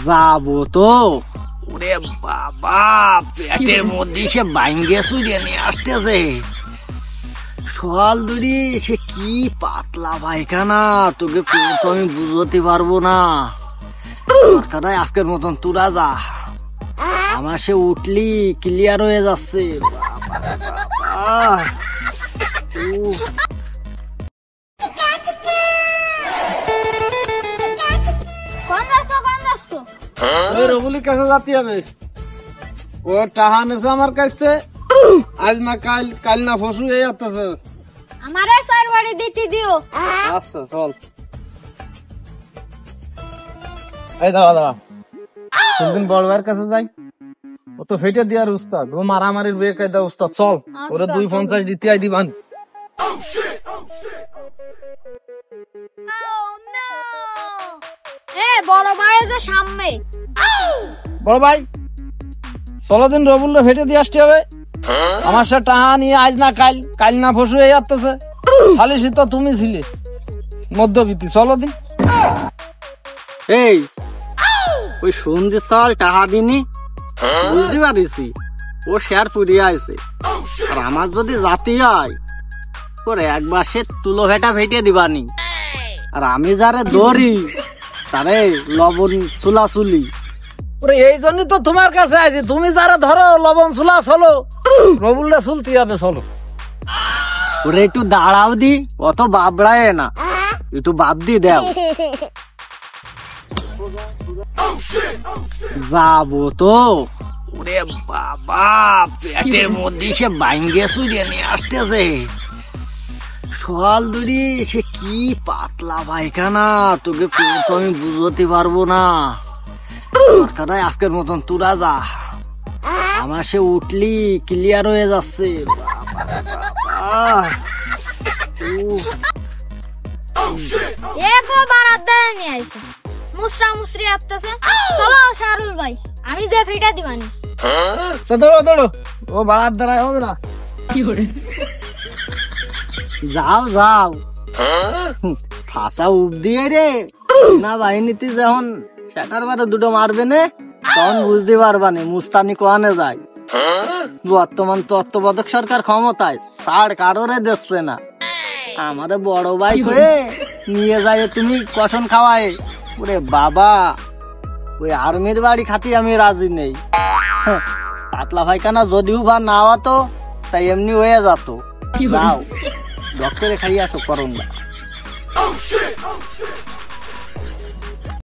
যাবো তো। ওরে বাবা, পেটের মধ্যে সে বাইঙ্গে সুইরে নিয়ে আসতেছে। সকাল ধরে সে কি পাতলা পায়খানা, তোকে তো আমি বুঝতে পারবো না। দরকার আজকের মতন তুরা যা, আমার সে উঠলি ক্লিয়ার হয়ে যাচ্ছে। রবুলির কাছে যাতে হবে, ও টাহা নেছে আমার কাছে। আজ না কাল, কাল না ফসু এই আসতেছে। আমারে স্যার বাড়ি দিতে দিও। আচ্ছা চল। এই দাঁড়া দাঁড়া, কোনদিন বড় ভাইয়ের কাছে যাই, ও তো ফেটে দেওয়ার উস্তাদ, ও মারামারির বিয়ে কায়দা উস্তাদ। চল ওরে 250 দিতে আই দিবান। বড় ভাই যে সামনে। বড় ভাই চলো দিন রবুলটা ফেটে দিয়ে আসতে হবে। আমার সাথে টাহা নিয়ে আজ না কাল, কাল না ফসু এই আসতেছে। খালি তো তুমি ছিলে মধ্যবিত্তি, চলো দিন। এই ওই সন্ধে সাল টাহা দিনি, বুঝতে পারিছি ও শেয়ার পুড়িয়ে আছে। আর আমার যদি জাতি হয় ওরে একবার সে তুলো ভেটা ভেটে দিবানি। আর আমি যারে ধরি তারে লবণ চুলাচুলি। ওরে এই জন্যই তো তোমার কাছে আছি, তুমি যারা ধরো লবণ চুলা চলো, রবুলটা চলতে হবে। চলো ওরে একটু দাঁড়াও দি, অত বাবড়ায় না, একটু বাপ দি দাও। যাবো তো। ওরে বাবা, পেটের মধ্যে সে বাইঙ্গে সুইরে নিয়ে আসতেছে। সকাল ধরে সে কি পাতলা পায়খানা, তোকে তো আমি বুঝতে পারবো না। দরকার আজকের মতন তুরা যা, আমার সে উঠলি ক্লিয়ার হয়ে যাচ্ছে। মুসরা মুসরি আসতেছে। চলো শাহরুল ভাই, আমি যে ফেটা দিবানি। দৌড়ো দৌড়ো, ও বাড়ার দ্বারাই হবে না। যাও যাও, ফাঁসা উপ দিয়ে রে না বাহিনীতে যখন সেটার বারে দুটো মারবে না, তখন বুঝতে পারবা না মুস্তানি কোয়ানে যায়। বর্তমান তত্ত্বাবধায়ক সরকার ক্ষমতায়, ছাড় কারোরে দিচ্ছে না। আমারে বড় ভাই হয়ে নিয়ে যায় তুমি কষণ খাওয়ায়। ওরে বাবা, ওই আর্মির বাড়ি খাতি আমি রাজি নেই। পাতলা পায়খানা যদিও বা না হতো, তাই এমনি হয়ে যেত। যাও ডক্টরে খাইয়ে আসো করোনা।